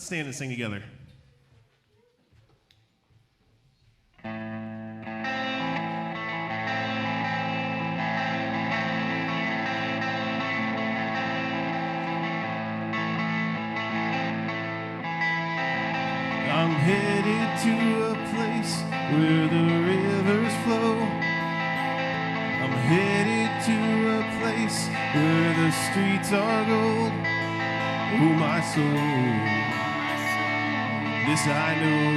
stand and sing together. I'm headed to a place where the rivers flow. I'm headed to a place where the streets are gold. Oh, my soul, this I know.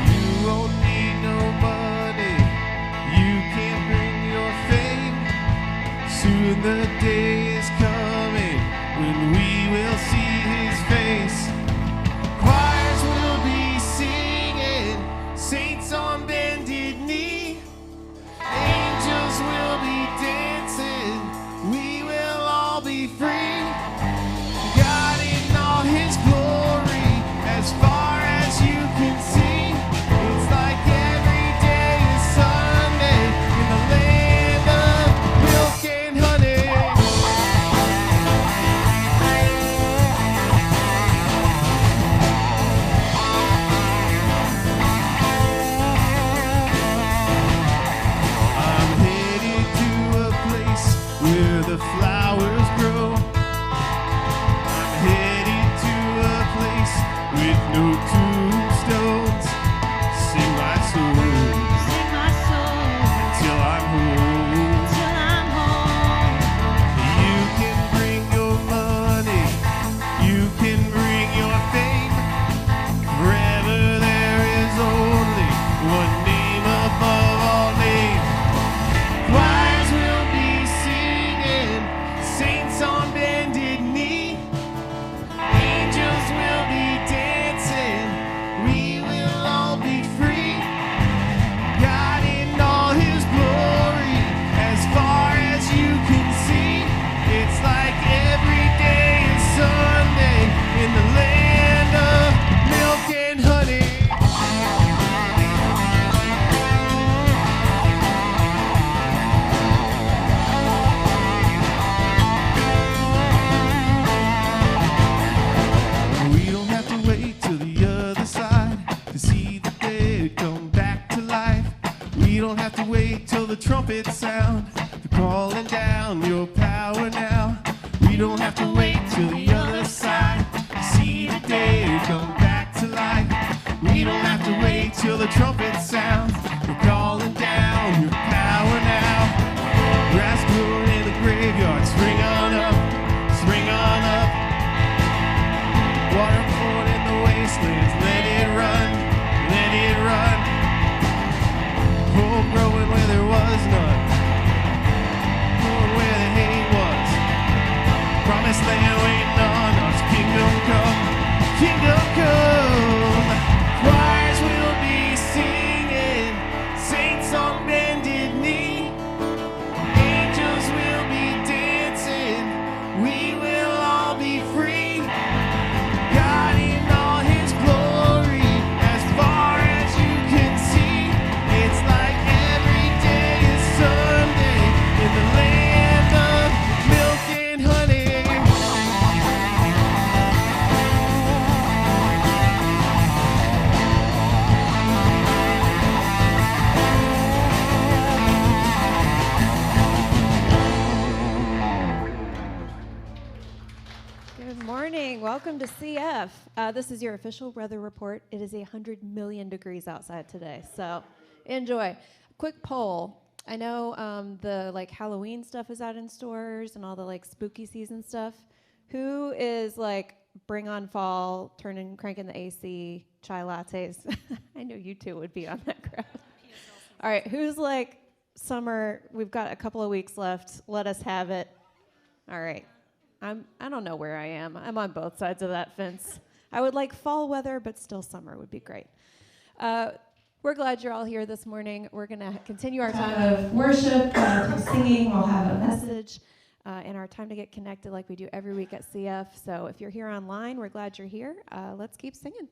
You won't need no money, you can't bring your fame. Soon the day is coming when we will see his face. Choirs will be singing, saints on bended knee. Angels will be dancing, we will all be free. God in all his glory, as far as you can see. It's like every day is Sunday in the land of milk and honey. I'm headed to a place where the flowers grow. I'm headed to a place with no tombstones. Sing my soul till I'm home. You can bring your money, you can bring your fame. Forever there is only one name above all names. Choirs will be singing, saints on bended knee. Angels will be dancing, we will all be free. God in all his glory, as far as you can see. It's like every day is Sunday in the land of milk and honey. We don't have to wait till the other side to see the dead come back to life. We don't have to wait till the trumpets sound. They're calling down your power now. We don't have to wait till the other side to see the dead come back to life. We don't have to wait till the trumpets sound. They're calling down your power now. Grass growing in the graveyard, spring on up, spring on up. Water pouring in the wastelands, let it run, let it run. Hope growing where there was none, growing where the hate was. Promised land waiting on us, kingdom come, kingdom come. Choirs will be singing, saints on bended knee. Angels will be dancing, we will all be free. God in all his glory, as far as you can see. It's like every day is Sunday in the land of milk and honey. Good morning. Welcome to CF. This is your official weather report. It is 100 million degrees outside today, so enjoy. Quick poll. I know the Halloween stuff is out in stores and all the spooky season stuff. Who is bring on fall, cranking the AC, chai lattes? I know you two would be on that crowd. All right, who's summer? We've got a couple of weeks left. Let us have it. All right. I don't know where I am. I'm on both sides of that fence. I would like fall weather, but still summer would be great. We're glad you're all here this morning. We're going to continue our time of worship, singing. We'll have a message and our time to get connected like we do every week at CF. So if you're here online, we're glad you're here. Let's keep singing.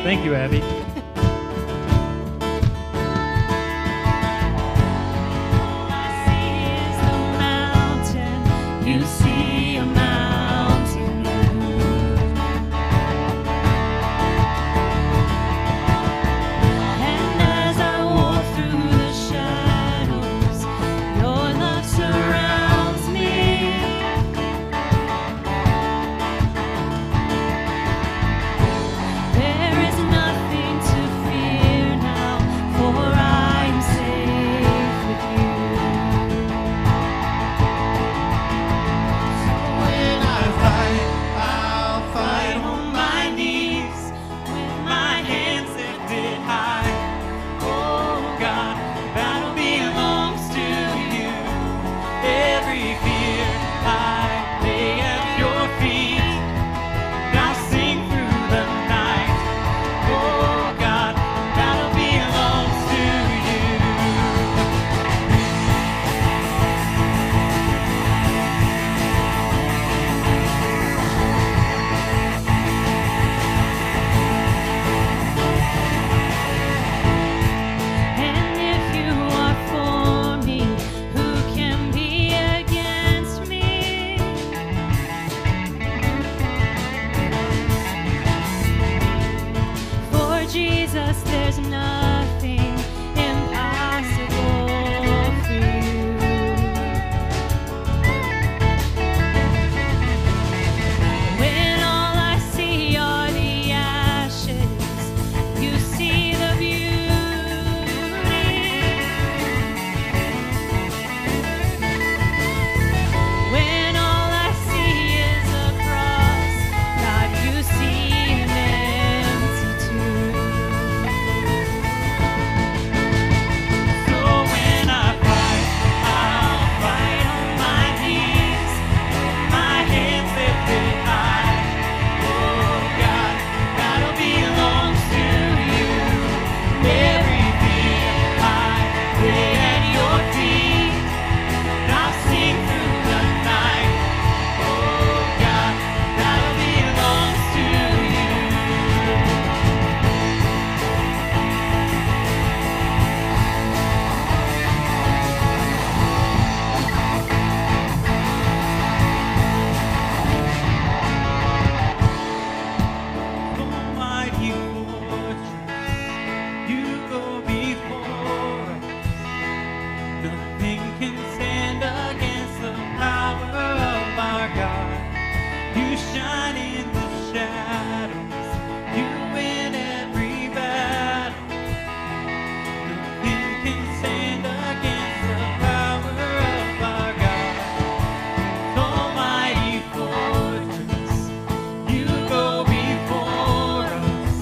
Thank you, Abby. You see a mountain move, and as I walk through the shadows, your love surrounds me. There is nothing to fear now, for I am safe with you. When I fight, I'll fight On my knees, with my hands lifted high. Oh God, battle belongs to you. Every fear I lay at your feet. Now sing through the night. Oh God, battle belongs to you. And if you are for me, who can be against me? For Jesus, there's nothing impossible for you. When all I see are the ashes, you see the beauty. When all I see is a cross, God, you see an empty tomb. So when I fight, I'll fight on my knees, with my hands lifted high. Oh God, battle belongs to you. Every fear I lay at your feet. And I'll sing through the night. Oh God, battle belongs to you. Almighty fortress, you go before us. Nothing can stand against the power of our God. You shine in the shadows, you win every battle. Nothing can stand against the power of our God. Almighty fortress, you go before us.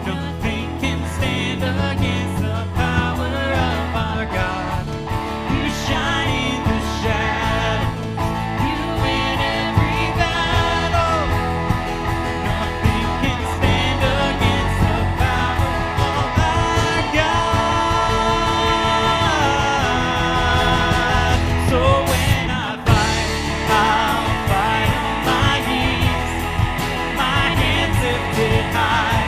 Nothing can stand against the power of our God. You shine in the shadows, you win every battle. Nothing can stand against the power of our God. So when I fight, I'll fight on my knees, my hands lifted high.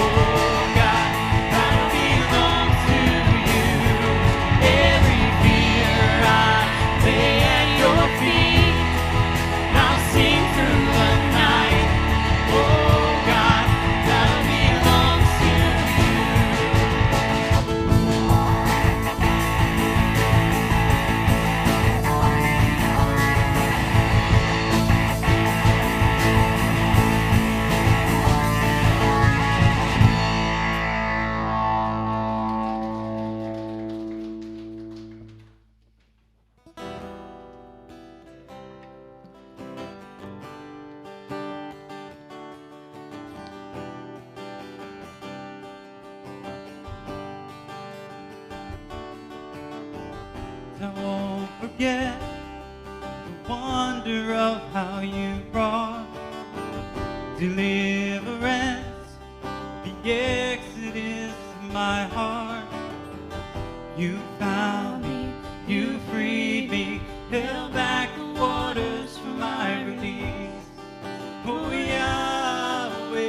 Oh God, battle belongs to you. Every fear I lay at your feet. Now sing through the night. Oh God, battle belongs to you. I won't forget the wonder of how you brought deliverance, the exodus of my heart. You found me, you freed me, held back the waters for my release. Oh Yahweh.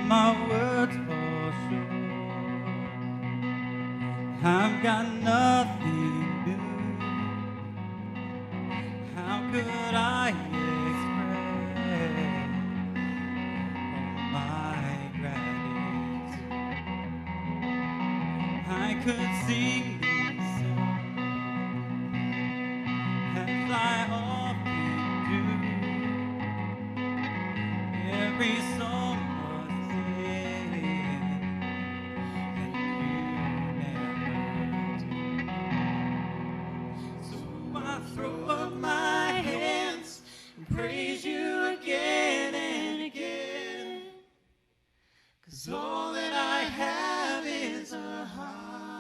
my words fall short. I've got nothing new. How could I express all my gratitude? I could sing these songs as I often do. Every song was said, and you never do. So I throw up my hands and praise you again and again. 'Cause all that I have is a hallelujah.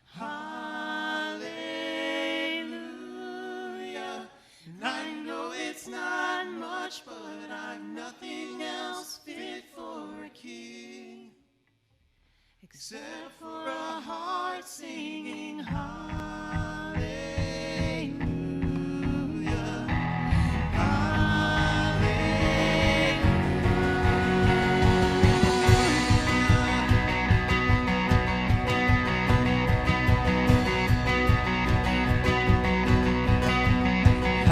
Hallelujah. And I know it's not much, but I've nothing else fit for a king except for a heart singing hallelujah.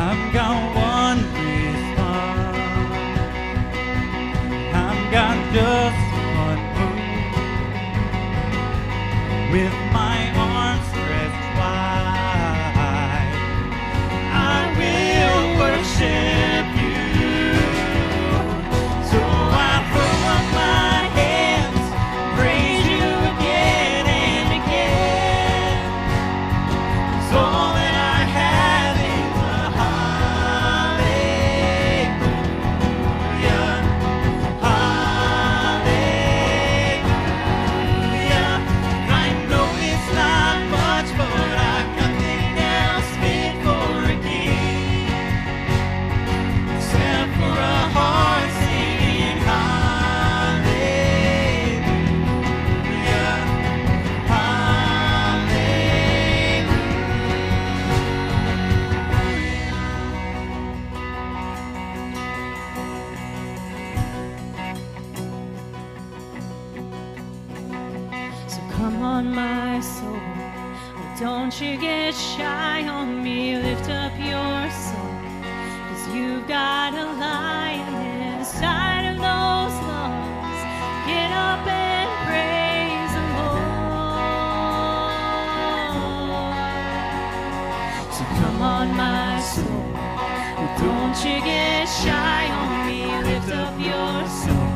I've got one response. I've got just one move. With my arms stretched wide, I will worship you. So I throw up my hands, praise you again and again. 'Cause all that I have is a hallelujah. Hallelujah. I know it's not much, but I've nothing else fit for a king except for a heart singing hallelujah. So come on, my soul, don't you get shy on me. Lift up your soul, 'cause you've got a lion inside of those lungs. Get up and praise the Lord. So come on, my soul, don't you get shy on me. Lift up your soul,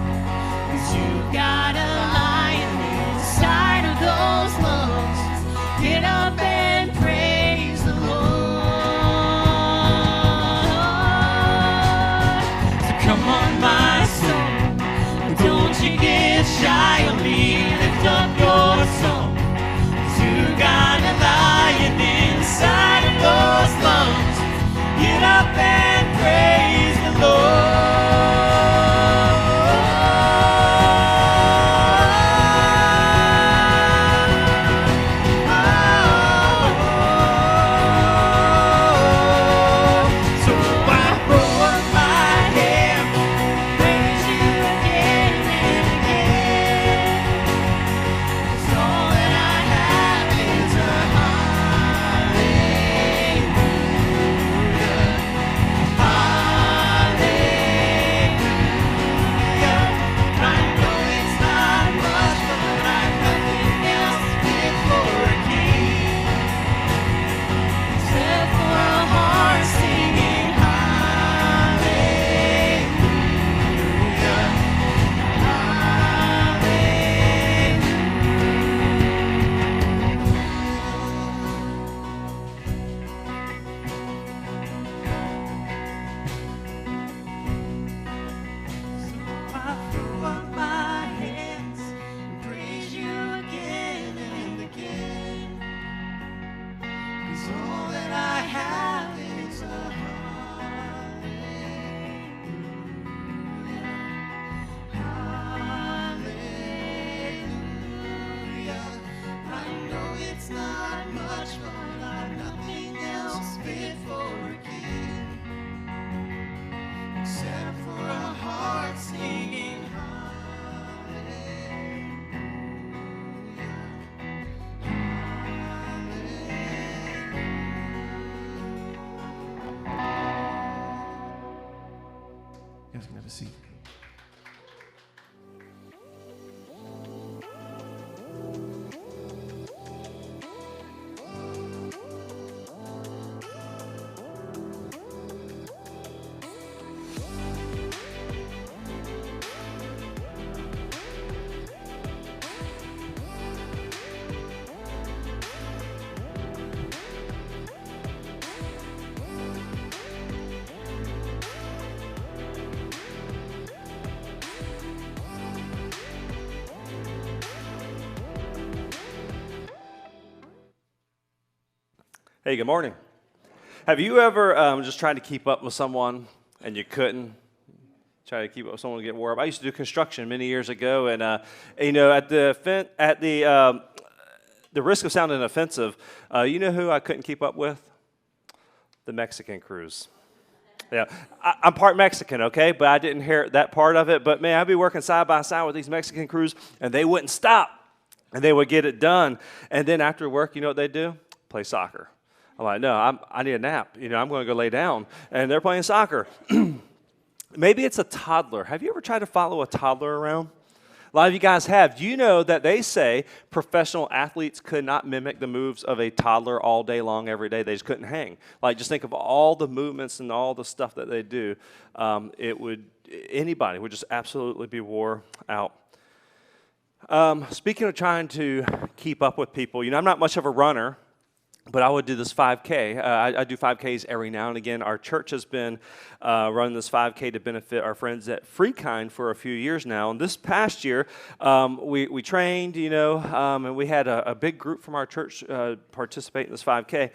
'cause you've got a lion inside of those lungs. Get up and praise the Lord. So come on, my soul, don't you get shy on me. Lift up your soul, 'cause you got a lion inside of those lungs. Get up and praise the Lord. So I throw up my hands, praise you again and again. 'Cause all that I have is a hallelujah. Hallelujah. I know it's not much, but I've nothing else fit for a king except for a heart singing hallelujah. So I throw up my hands and praise you again and again. 'Cause all that I have is a hallelujah. Hallelujah. I know it's not much, but I've nothing else fit for a king except Have a seat. Hey, good morning. Have you ever just tried to keep up with someone and you couldn't? Try to keep up with someone to get wore up. I used to do construction many years ago, and at the risk of sounding offensive, you know who I couldn't keep up with? The Mexican crews. Yeah, I'm part Mexican, okay, but I didn't inherit that part of it. But man, I'd be working side by side with these Mexican crews, and they wouldn't stop, and they would get it done. And then after work, you know what they do? Play soccer. I'm like, no, I need a nap. I'm going to go lay down. And they're playing soccer. Maybe it's a toddler. Have you ever tried to follow a toddler around? A lot of you guys have. Do you know that they say professional athletes could not mimic the moves of a toddler all day long, every day? They just couldn't hang. Like, just think of all the movements and all the stuff that they do. Anybody would just absolutely be wore out. Speaking of trying to keep up with people, I'm not much of a runner. But I would do this 5K. I do 5Ks every now and again. Our church has been running this 5K to benefit our friends at Freekind for a few years now. And this past year, we trained, and we had a big group from our church participate in this 5K.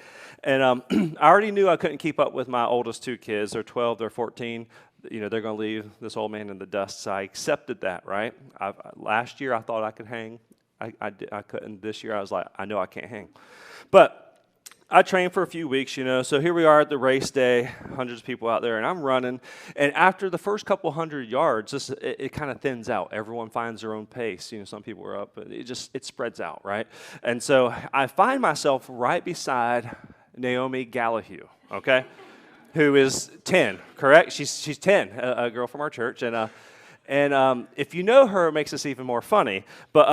And I already knew I couldn't keep up with my oldest two kids. They're 12, they're 14. They're going to leave this old man in the dust. So I accepted that, right? Last year, I thought I could hang. I couldn't. This year, I was like, I know I can't hang. But I trained for a few weeks, so here we are at the race day, hundreds of people out there, and I'm running. And after the first couple hundred yards, it kind of thins out. Everyone finds their own pace. Some people are up, but it spreads out, right? And so I find myself right beside Naomi Gallahue, okay, who is 10, correct? She's 10, a girl from our church, and if you know her, it makes this even more funny. But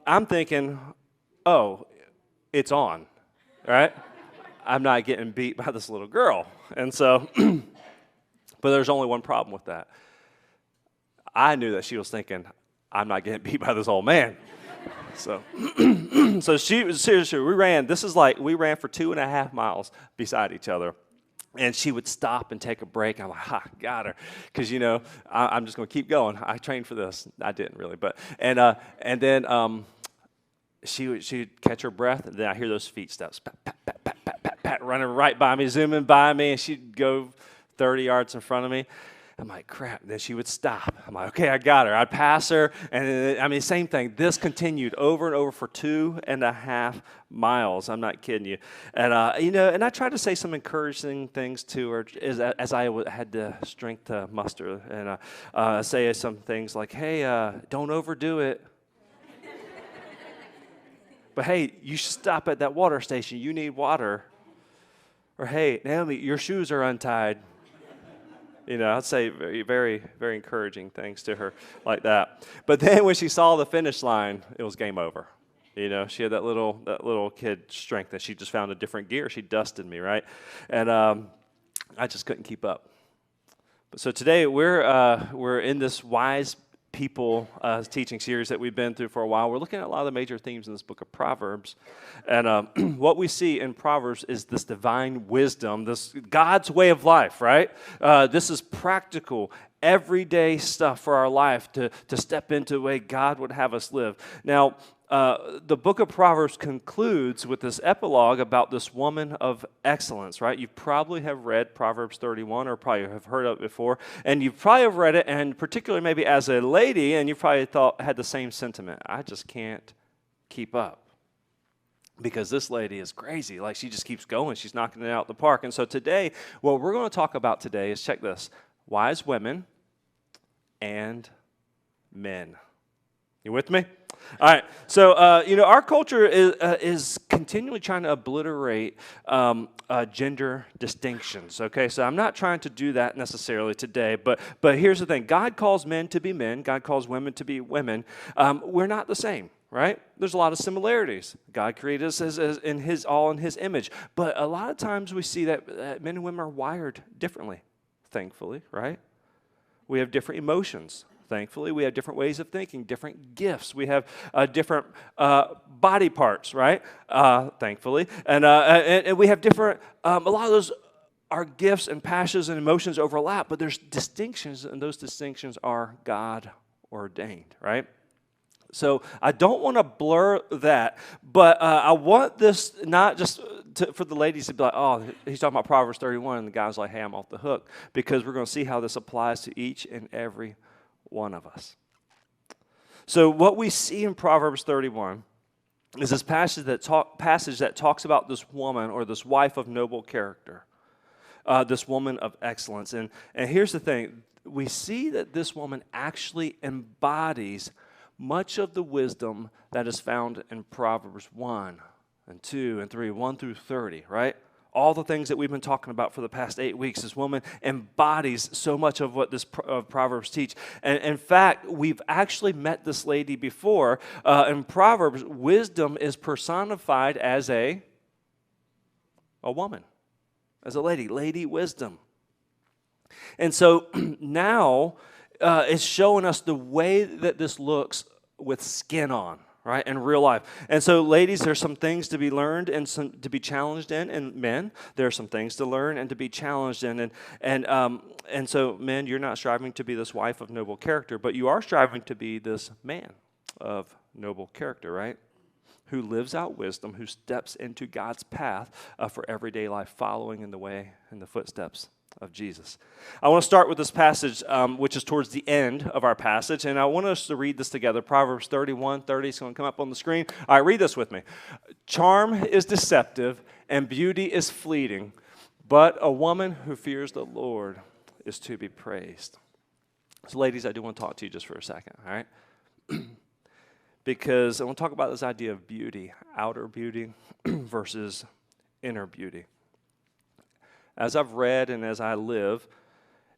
I'm thinking, oh, it's on, right? I'm not getting beat by this little girl. And so, but there's only one problem with that. I knew that she was thinking, I'm not getting beat by this old man. So, seriously, we ran for 2.5 miles beside each other. And she would stop and take a break. I'm like, got her. Because, I'm just going to keep going. I trained for this. I didn't really. And then she'd catch her breath, and then I hear those feet steps, pat, pat, pat, pat, pat, pat, pat, running right by me, zooming by me, and she'd go 30 yards in front of me. I'm like, crap. Then she would stop. I'm like, okay, I got her. I'd pass her, and then, same thing. This continued over and over for 2.5 miles. I'm not kidding you. And, and I tried to say some encouraging things to her as I had the strength to muster, and say some things like, hey, don't overdo it. But hey, you should stop at that water station. You need water. Or hey, Naomi, your shoes are untied. I'd say very, very, very encouraging things to her like that. But then when she saw the finish line, it was game over. She had that little kid strength, and she just found a different gear. She dusted me, right? And I just couldn't keep up. So today we're in this Wise People teaching series that we've been through for a while. We're looking at a lot of the major themes in this book of Proverbs. And what we see in Proverbs is this divine wisdom, this God's way of life, right? This is practical, everyday stuff for our life to step into the way God would have us live. Now, the book of Proverbs concludes with this epilogue about this woman of excellence, right? You probably have read Proverbs 31 or probably have heard of it before, and you probably have read it, and particularly maybe as a lady, and you probably had the same sentiment. I just can't keep up because this lady is crazy. Like, she just keeps going. She's knocking it out the park. And so today, what we're going to talk about today is, check this, wise women and men. You with me? All right. So, our culture is continually trying to obliterate gender distinctions. Okay, so I'm not trying to do that necessarily today, but here's the thing: God calls men to be men. God calls women to be women. We're not the same. Right? There's a lot of similarities. God created us as in His image. But a lot of times we see that men and women are wired differently, thankfully, right? We have different emotions, thankfully. We have different ways of thinking, different gifts. We have different body parts, right? Thankfully. And we have different, a lot of those, our gifts and passions and emotions overlap, but there's distinctions, and those distinctions are God ordained, right? So I don't want to blur that, but I want this not just for the ladies to be like, oh, he's talking about Proverbs 31, and the guy's like, hey, I'm off the hook, because we're going to see how this applies to each and every one of us. So what we see in Proverbs 31 is this passage that talks about this woman or this wife of noble character, this woman of excellence. And here's the thing. We see that this woman actually embodies much of the wisdom that is found in Proverbs 1 and 2 and 3, 1 through 30, right? All the things that we've been talking about for the past 8 weeks, this woman embodies so much of what this Proverbs teach. And in fact, we've actually met this lady before. In Proverbs, wisdom is personified as a woman, as a lady wisdom. And so now it's showing us the way that this looks with skin on, right, in real life. And so, ladies, there's some things to be learned and some to be challenged in, and men, there are some things to learn and to be challenged in. And so, men, you're not striving to be this wife of noble character, but you are striving to be this man of noble character, right, who lives out wisdom, who steps into God's path for everyday life, following in the way and the footsteps of Jesus. I want to start with this passage, which is towards the end of our passage, and I want us to read this together. Proverbs 31:30 is going to come up on the screen. All right, read this with me. Charm is deceptive, and beauty is fleeting, but a woman who fears the Lord is to be praised. So, ladies, I do want to talk to you just for a second, all right? Because I want to talk about this idea of beauty, outer beauty versus inner beauty. As I've read and as I live,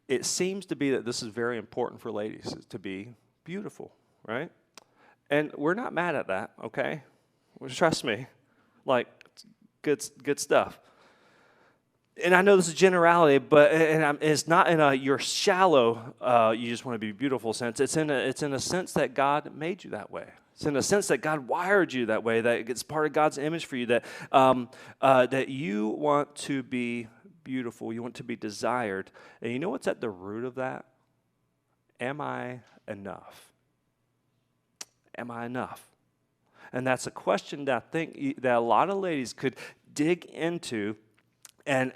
it seems to be that this is very important for ladies, to be beautiful, right? And we're not mad at that, okay? Trust me, like, good stuff. And I know this is generality, but it's not in a you're shallow, you just want to be beautiful sense. It's in a sense that God made you that way. It's in a sense that God wired you that way, that it's part of God's image for you, that that you want to be beautiful, you want to be desired. And you know what's at the root of that? Am I enough? Am I enough? And that's a question that I think that a lot of ladies could dig into, and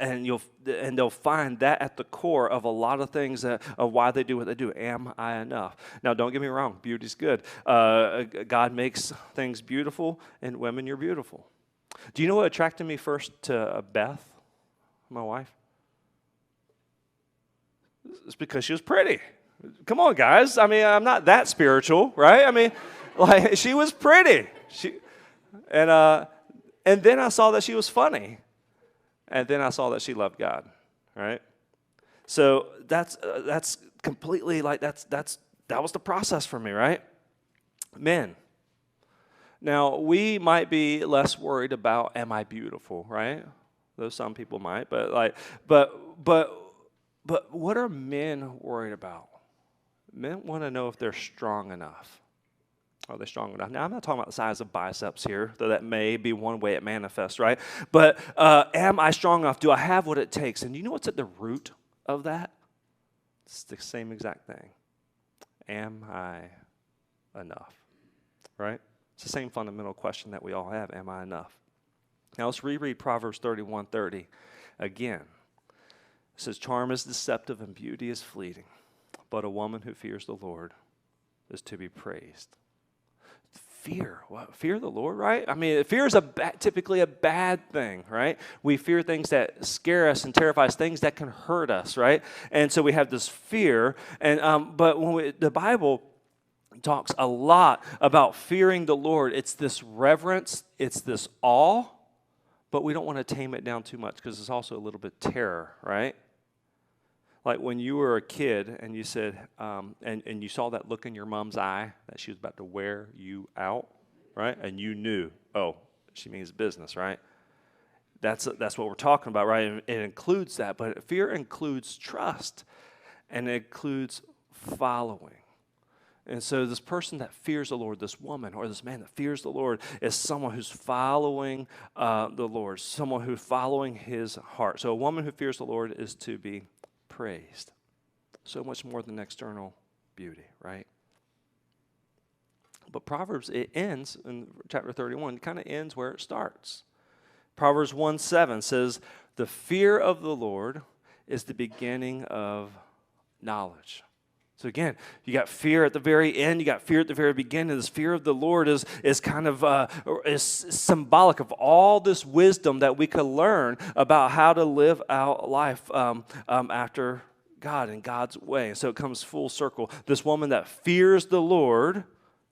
they'll find that at the core of a lot of things of why they do what they do. Am I enough? Now, don't get me wrong. Beauty's good. God makes things beautiful, and women, you're beautiful. Do you know what attracted me first to Beth, my wife? It's because she was pretty. Come on, guys. I mean, I'm not that spiritual, right? I mean, like, she was pretty. And then I saw that she was funny. And then I saw that she loved God, right? So that's completely like that was the process for me, right? Men. Now, we might be less worried about am I beautiful, right? Though some people might, but what are men worried about? Men want to know if they're strong enough. Are they strong enough? Now, I'm not talking about the size of biceps here, though that may be one way it manifests, right? But am I strong enough? Do I have what it takes? And you know what's at the root of that? It's the same exact thing. Am I enough? Right? It's the same fundamental question that we all have. Am I enough? Now, let's reread Proverbs 31:30 again. It says, charm is deceptive and beauty is fleeting, but a woman who fears the Lord is to be praised. Fear. What? Fear the Lord, right? I mean, fear is typically a bad thing, right? We fear things that scare us and terrify us, things that can hurt us, right? And so we have this fear. And but when the Bible talks a lot about fearing the Lord, it's this reverence, it's this awe, but we don't want to tame it down too much because it's also a little bit terror, right? Like when you were a kid and you said, and you saw that look in your mom's eye that she was about to wear you out, right? And you knew, oh, she means business, right? That's what we're talking about, right? And it includes that, but fear includes trust, and it includes following. And so this person that fears the Lord, this woman or this man that fears the Lord, is someone who's following the Lord, someone who's following his heart. So a woman who fears the Lord is to be praised. So much more than external beauty, right? But Proverbs, it ends in chapter 31, it kind of ends where it starts. Proverbs 1:7 says, the fear of the Lord is the beginning of knowledge. So again, you got fear at the very end, you got fear at the very beginning. This fear of the Lord is kind of is symbolic of all this wisdom that we could learn about how to live out life after God in God's way. And so it comes full circle. This woman that fears the Lord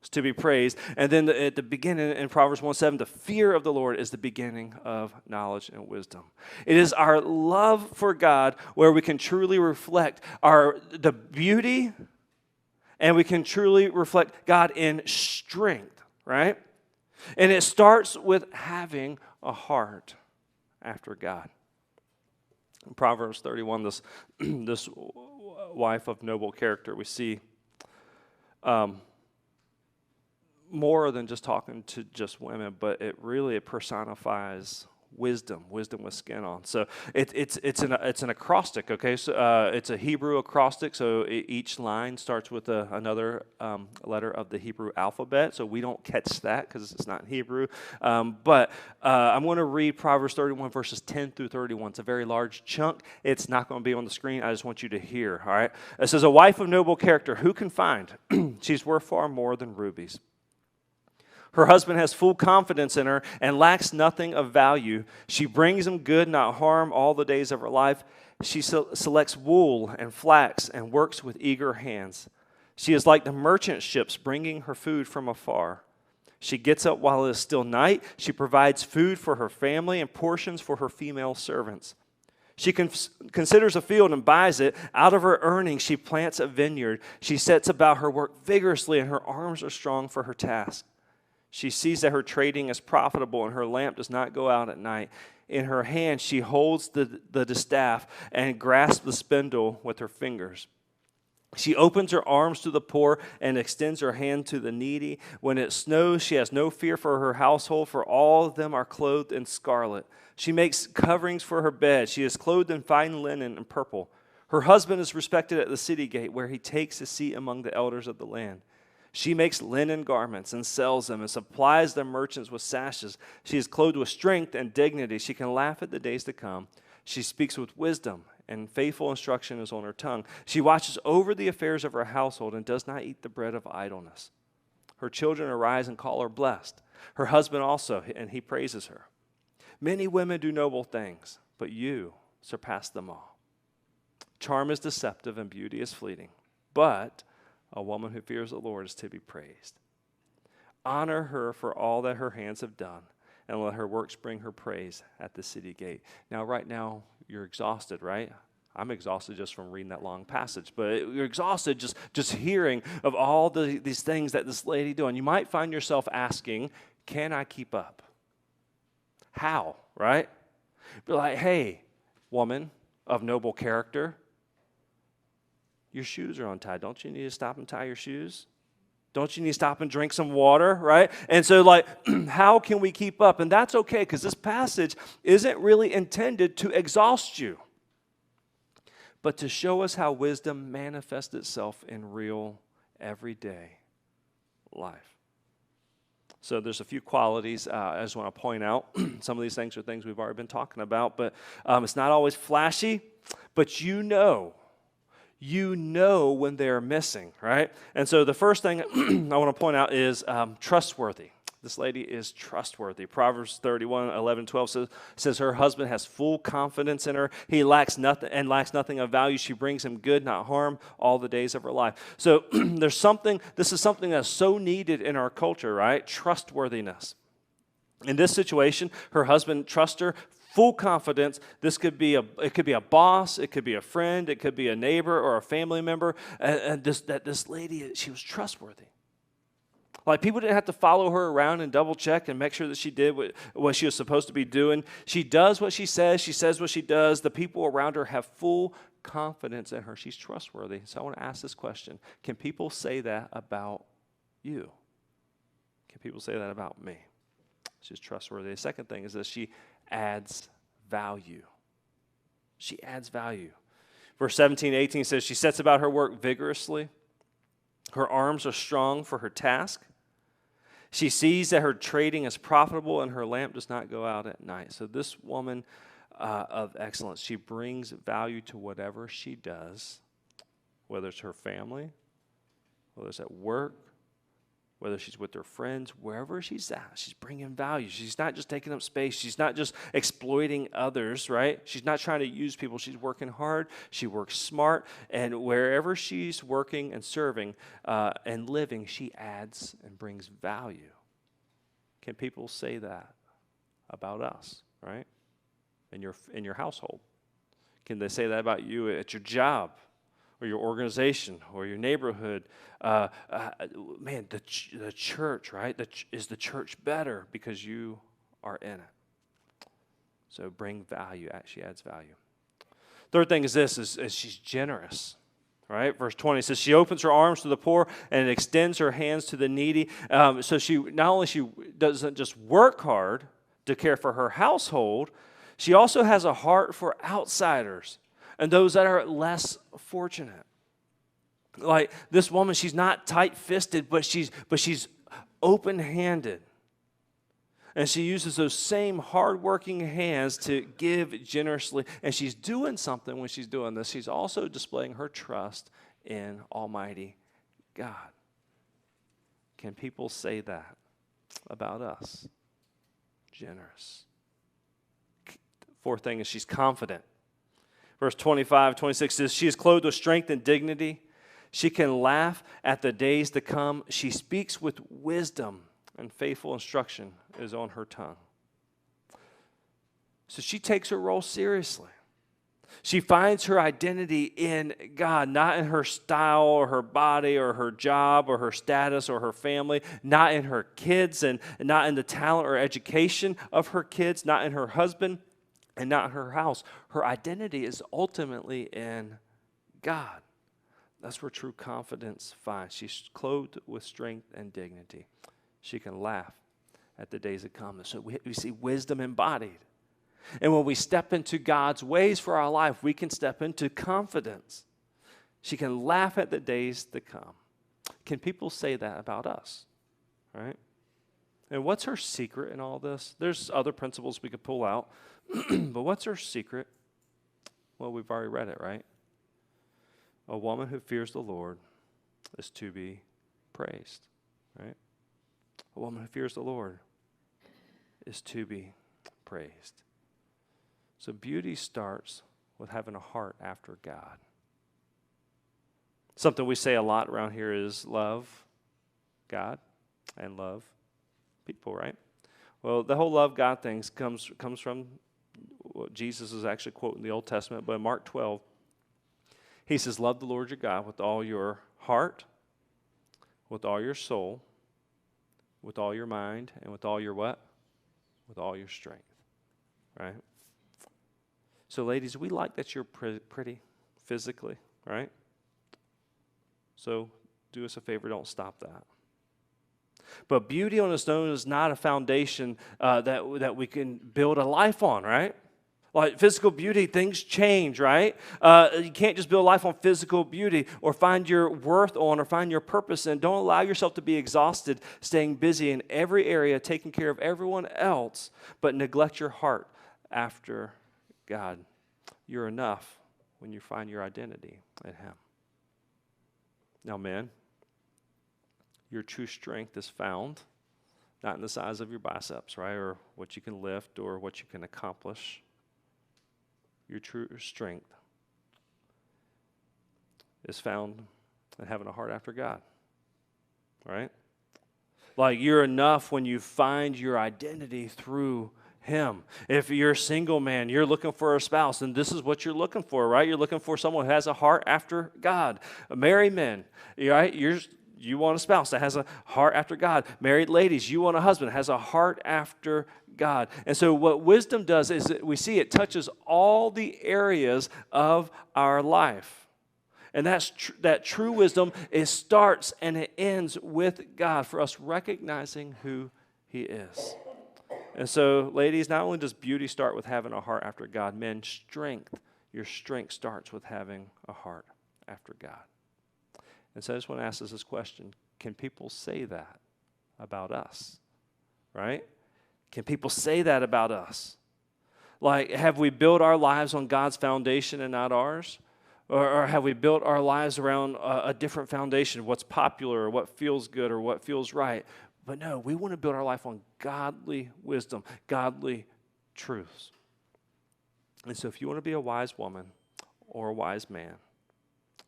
is to be praised. And then at the beginning in Proverbs 1:7, the fear of the Lord is the beginning of knowledge and wisdom. It is our love for God where we can truly reflect the beauty, and we can truly reflect God in strength, right? And it starts with having a heart after God. In Proverbs 31, this wife of noble character, we see more than just talking to just women, but it personifies wisdom with skin on. So it's an acrostic, okay? So it's a Hebrew acrostic, so each line starts with another letter of the Hebrew alphabet, so we don't catch that because it's not in Hebrew. But I'm going to read Proverbs 31, verses 10 through 31. It's a very large chunk. It's not going to be on the screen. I just want you to hear, all right? It says, a wife of noble character, who can find? She's worth far more than rubies. Her husband has full confidence in her and lacks nothing of value. She brings him good, not harm, all the days of her life. She selects wool and flax and works with eager hands. She is like the merchant ships bringing her food from afar. She gets up while it is still night. She provides food for her family and portions for her female servants. She considers a field and buys it. Out of her earnings, she plants a vineyard. She sets about her work vigorously, and her arms are strong for her task. She sees that her trading is profitable, and her lamp does not go out at night. In her hand, she holds the distaff and grasps the spindle with her fingers. She opens her arms to the poor and extends her hand to the needy. When it snows, she has no fear for her household, for all of them are clothed in scarlet. She makes coverings for her bed. She is clothed in fine linen and purple. Her husband is respected at the city gate, where he takes his seat among the elders of the land. She makes linen garments and sells them and supplies the merchants with sashes. She is clothed with strength and dignity. She can laugh at the days to come. She speaks with wisdom, and faithful instruction is on her tongue. She watches over the affairs of her household and does not eat the bread of idleness. Her children arise and call her blessed. Her husband also, and he praises her. Many women do noble things, but you surpass them all. Charm is deceptive and beauty is fleeting, but a woman who fears the Lord is to be praised. Honor her for all that her hands have done, and let her works bring her praise at the city gate. Now, right now, you're exhausted, right? I'm exhausted just from reading that long passage, but you're exhausted just hearing of all these things that this lady doing. You might find yourself asking, can I keep up? How, right? Be like, hey, woman of noble character, your shoes are untied. Don't you need to stop and tie your shoes? Don't you need to stop and drink some water, right? And so, how can we keep up? And that's okay, because this passage isn't really intended to exhaust you, but to show us how wisdom manifests itself in real, everyday life. So there's a few qualities I just want to point out. Some of these things are things we've already been talking about, but it's not always flashy, but you know when they're missing, right? And so the first thing I want to point out is trustworthy. This lady is trustworthy. Proverbs 31, 11, 12 says her husband has full confidence in her. He lacks nothing of value. She brings him good, not harm, all the days of her life. So this is something that's so needed in our culture, right? Trustworthiness. In this situation, her husband trusts her, full confidence. It could be a boss, it could be a friend, it could be a neighbor or a family member. And this lady, she was trustworthy. Like, people didn't have to follow her around and double check and make sure that she did what she was supposed to be doing. She does what she says what she does. The people around her have full confidence in her. She's trustworthy. So I want to ask this question. Can people say that about you? Can people say that about me? She's trustworthy. The second thing is that she adds value. She adds value. Verse 17 and 18 says, she sets about her work vigorously. Her arms are strong for her task. She sees that her trading is profitable and her lamp does not go out at night. So this woman of excellence, she brings value to whatever she does, whether it's her family, whether it's at work, whether she's with her friends, wherever she's at, she's bringing value. She's not just taking up space. She's not just exploiting others, right? She's not trying to use people. She's working hard. She works smart. And wherever she's working and serving and living, she adds and brings value. Can people say that about us, right? In your household? Can they say that about you at your job? Or your organization, or your neighborhood? Man, the church, right? Is the church better because you are in it? So bring value. She adds value. Third thing is this: is she's generous, right? Verse 20 says she opens her arms to the poor and extends her hands to the needy. So she not only she doesn't just work hard to care for her household, she also has a heart for outsiders and those that are less fortunate. Like this woman, she's not tight-fisted, but she's open-handed. And she uses those same hard-working hands to give generously. And she's doing something when she's doing this. She's also displaying her trust in Almighty God. Can people say that about us? Generous. Fourth thing is she's confident. Verse 25, 26 says, she is clothed with strength and dignity. She can laugh at the days to come. She speaks with wisdom, and faithful instruction is on her tongue. So she takes her role seriously. She finds her identity in God, not in her style or her body or her job or her status or her family, not in her kids and not in the talent or education of her kids, not in her husband, and not her house. Her identity is ultimately in God. That's where true confidence finds. She's clothed with strength and dignity. She can laugh at the days that come. So we see wisdom embodied. And when we step into God's ways for our life, we can step into confidence. She can laugh at the days that come. Can people say that about us? Right? And what's her secret in all this? There's other principles we could pull out. But what's her secret? Well, we've already read it, right? A woman who fears the Lord is to be praised, right? A woman who fears the Lord is to be praised. So beauty starts with having a heart after God. Something we say a lot around here is love God and love people, right? Well, the whole love God thing comes from what Jesus is actually quoting the Old Testament, but in Mark 12, he says, love the Lord your God with all your heart, with all your soul, with all your mind, and with all your what? With all your strength, right? So ladies, we like that you're pretty physically, right? So do us a favor, don't stop that. But beauty on its own is not a foundation that we can build a life on, right? Like physical beauty, things change, right? You can't just build a life on physical beauty or find your worth on or find your purpose in. Don't allow yourself to be exhausted, staying busy in every area, taking care of everyone else, but neglect your heart after God. You're enough when you find your identity in Him. Now, men, your true strength is found not in the size of your biceps, right, or what you can lift or what you can accomplish. Your true strength is found in having a heart after God, right? Like, you're enough when you find your identity through Him. If you're a single man, you're looking for a spouse, and this is what you're looking for, right? You're looking for someone who has a heart after God. Married men, right? You want a spouse that has a heart after God. Married ladies, you want a husband that has a heart after God. And so what wisdom does is that we see it touches all the areas of our life. And that true wisdom, it starts and it ends with God, for us recognizing who He is. And so, ladies, not only does beauty start with having a heart after God, men, your strength starts with having a heart after God. And so I just want to ask us this question. Can people say that about us? Right? Can people say that about us? Like, have we built our lives on God's foundation and not ours? Or have we built our lives around a different foundation, what's popular or what feels good or what feels right? But no, we want to build our life on godly wisdom, godly truths. And so if you want to be a wise woman or a wise man,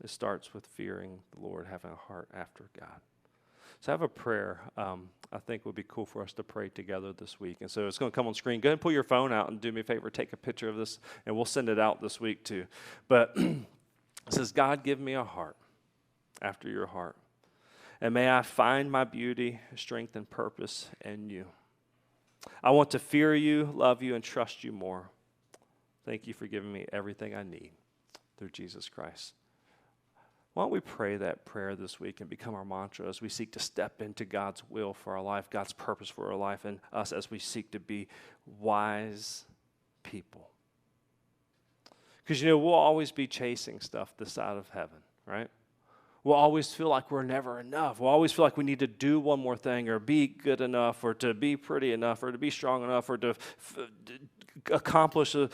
it starts with fearing the Lord, having a heart after God. So I have a prayer I think would be cool for us to pray together this week. And so it's going to come on screen. Go ahead and pull your phone out and do me a favor, take a picture of this, and we'll send it out this week too. But it says, God, give me a heart after your heart. And may I find my beauty, strength, and purpose in you. I want to fear you, love you, and trust you more. Thank you for giving me everything I need through Jesus Christ. Why don't we pray that prayer this week and become our mantra as we seek to step into God's will for our life, God's purpose for our life, and us as we seek to be wise people. Because, we'll always be chasing stuff this side of heaven, right? We'll always feel like we're never enough. We'll always feel like we need to do one more thing or be good enough or to be pretty enough or to be strong enough or to accomplish a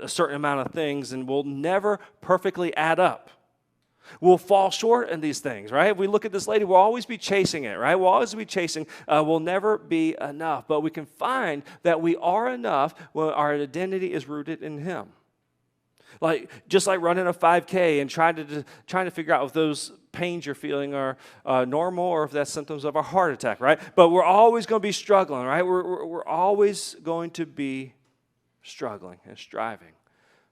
certain amount of things, and we'll never perfectly add up. We'll fall short in these things, right? If we look at this lady, we'll always be chasing it, right? We'll always be chasing. We'll never be enough. But we can find that we are enough when our identity is rooted in Him. Just like running a 5K and trying to figure out if those pains you're feeling are normal or if that's symptoms of a heart attack, right? But we're always going to be struggling, right? We're always going to be struggling and striving.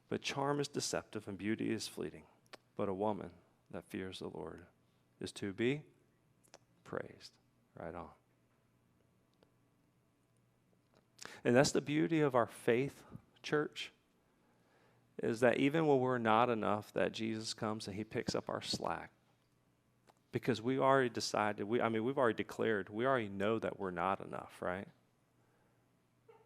But charm is deceptive and beauty is fleeting. But a woman that fears the Lord is to be praised. Right on. And that's the beauty of our faith, church, is that even when we're not enough, that Jesus comes and He picks up our slack. Because we already decided, we've already declared, we already know that we're not enough, right?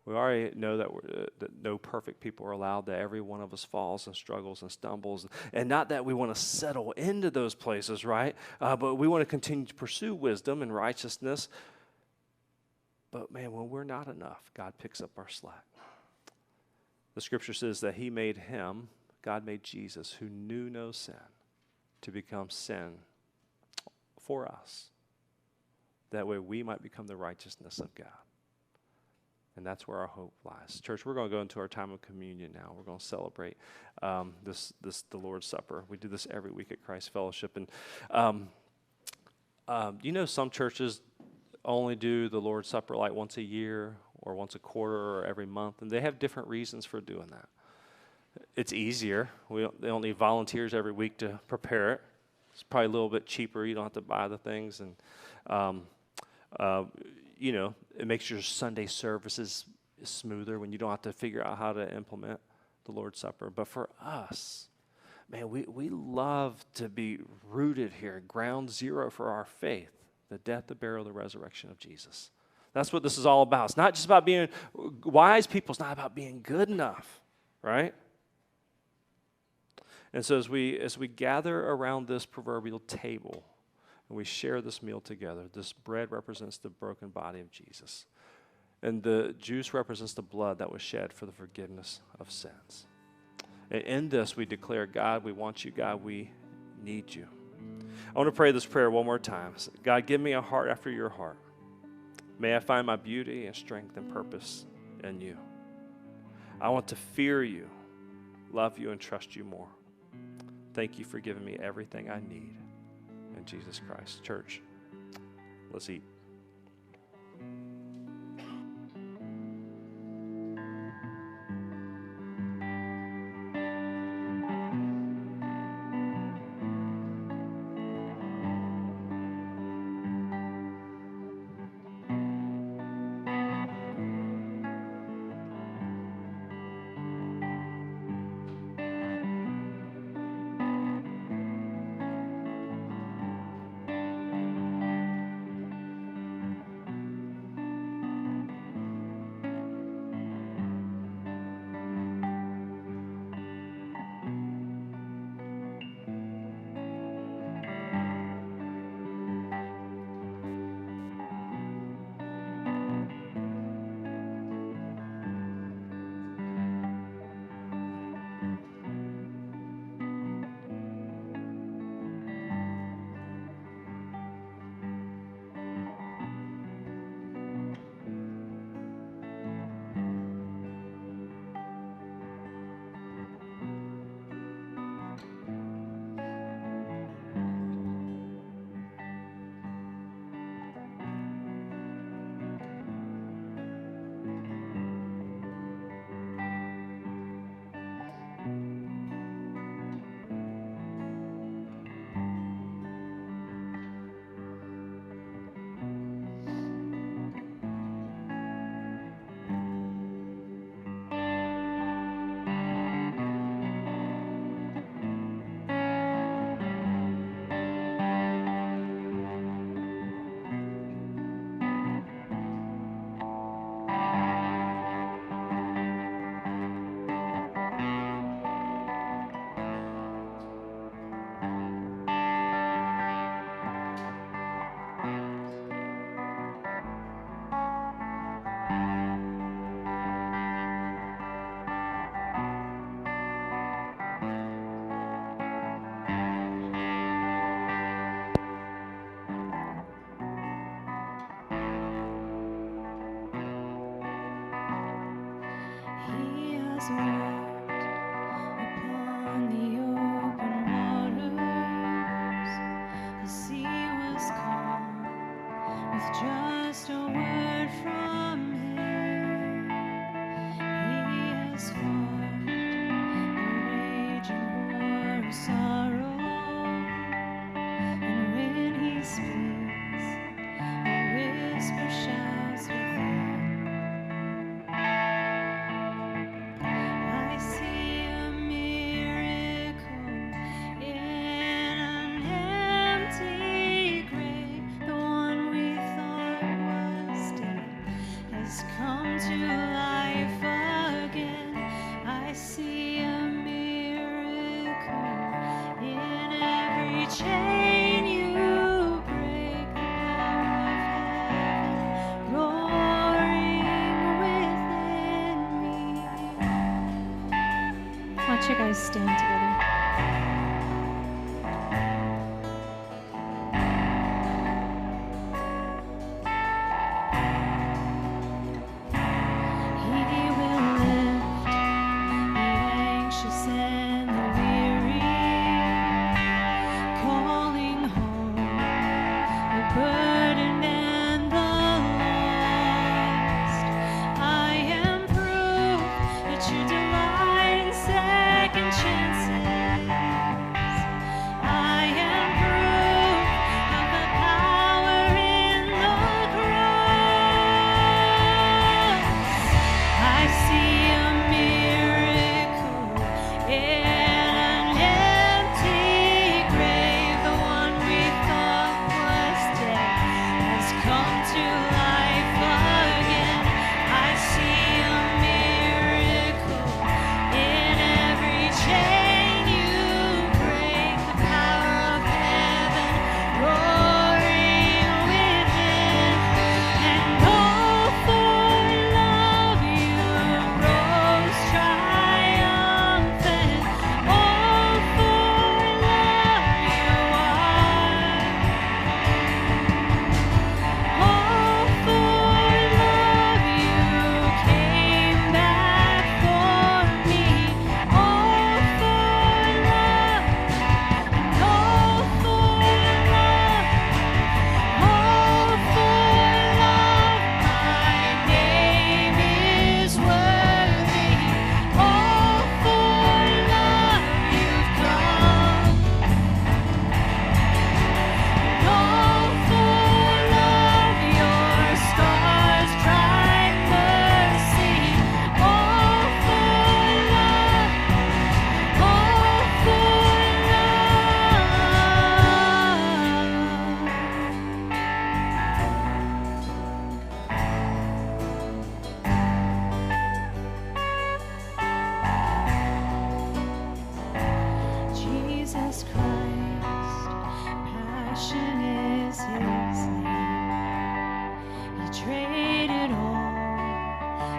We already know that no perfect people are allowed, that every one of us falls and struggles and stumbles. And not that we want to settle into those places, right? But we want to continue to pursue wisdom and righteousness. But man, when we're not enough, God picks up our slack. The scripture says that He made Him, God made Jesus, who knew no sin, to become sin for us. That way we might become the righteousness of God. And that's where our hope lies. Church, we're going to go into our time of communion now. We're going to celebrate the Lord's Supper. We do this every week at Christ Fellowship. And some churches only do the Lord's Supper like once a year or once a quarter or every month. And they have different reasons for doing that. It's easier. They don't need volunteers every week to prepare it. It's probably a little bit cheaper. You don't have to buy the things. And it makes your Sunday services smoother when you don't have to figure out how to implement the Lord's Supper. But for us, man, we love to be rooted here, ground zero for our faith, the death, the burial, the resurrection of Jesus. That's what this is all about. It's not just about being wise people. It's not about being good enough, right? And so as we gather around this proverbial table, and we share this meal together, this bread represents the broken body of Jesus. And the juice represents the blood that was shed for the forgiveness of sins. And in this, we declare, God, we want you. God, we need you. I want to pray this prayer one more time. God, give me a heart after your heart. May I find my beauty and strength and purpose in you. I want to fear you, love you, and trust you more. Thank you for giving me everything I need. In Jesus Christ. Church, let's eat. Watch you guys stand together. He will lift the anxious and the weary, calling home the burdened and the lost. I am proof that you delight in second chances.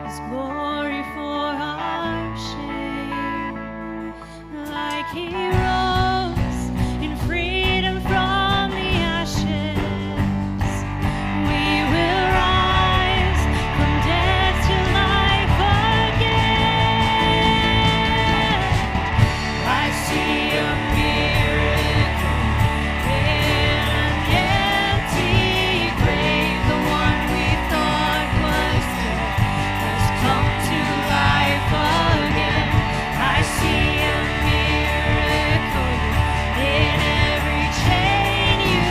His glory for our shame. Like He rose in freedom from the ashes, we will rise from death to life again. I see a miracle in an empty grave. The one we thought was dead has come to life again. I see a miracle in every chain you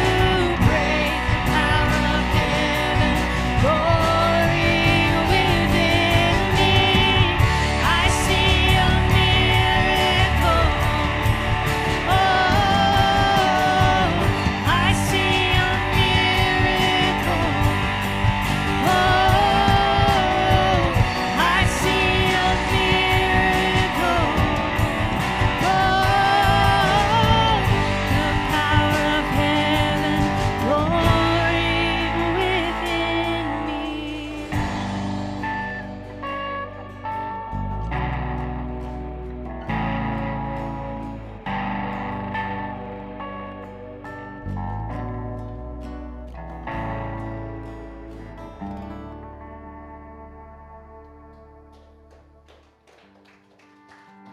break. Power of heaven, glory within me. I see a miracle. Oh, I see a miracle. Oh, I see a miracle. Oh, the power of heaven, glory within me.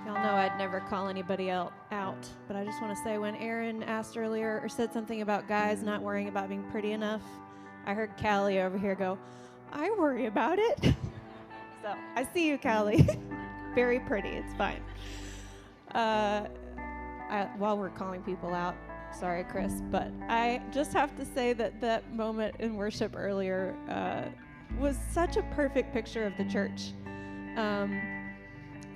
Y'all know I'd never call anybody out, but I just want to say when Aaron asked earlier or said something about guys not worrying about being pretty enough, I heard Callie over here go, I worry about it. So I see you, Callie. Very pretty. It's fine. While we're calling people out, sorry, Chris, but I just have to say that that moment in worship earlier was such a perfect picture of the church.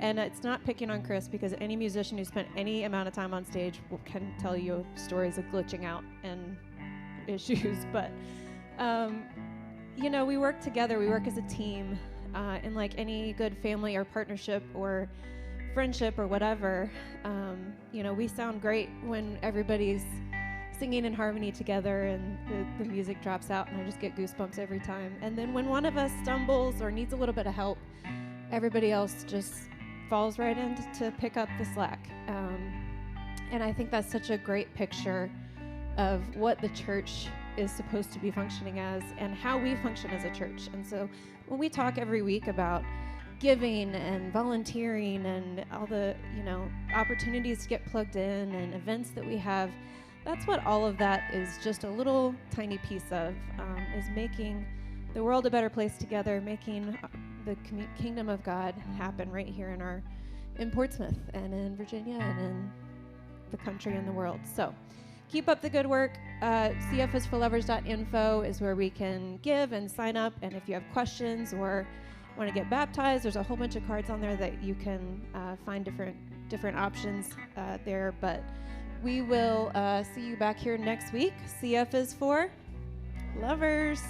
And it's not picking on Chris, because any musician who spent any amount of time on stage can tell you stories of glitching out and issues. But, you know, we work together. We work as a team. And like any good family or partnership or friendship or whatever, you know, we sound great when everybody's singing in harmony together and the music drops out, and I just get goosebumps every time. And then when one of us stumbles or needs a little bit of help, everybody else just falls right in to pick up the slack. And I think that's such a great picture of what the church is supposed to be functioning as and how we function as a church. And so when we talk every week about giving and volunteering and all the, you know, opportunities to get plugged in and events that we have, that's what all of that is just a little tiny piece of, is making the world a better place together, making the kingdom of God happen right here in Portsmouth and in Virginia and in the country and the world. So keep up the good work. cfisforlovers.info is where we can give and sign up. And if you have questions or want to get baptized, there's a whole bunch of cards on there that you can find different options there. But we will see you back here next week. CF is for lovers.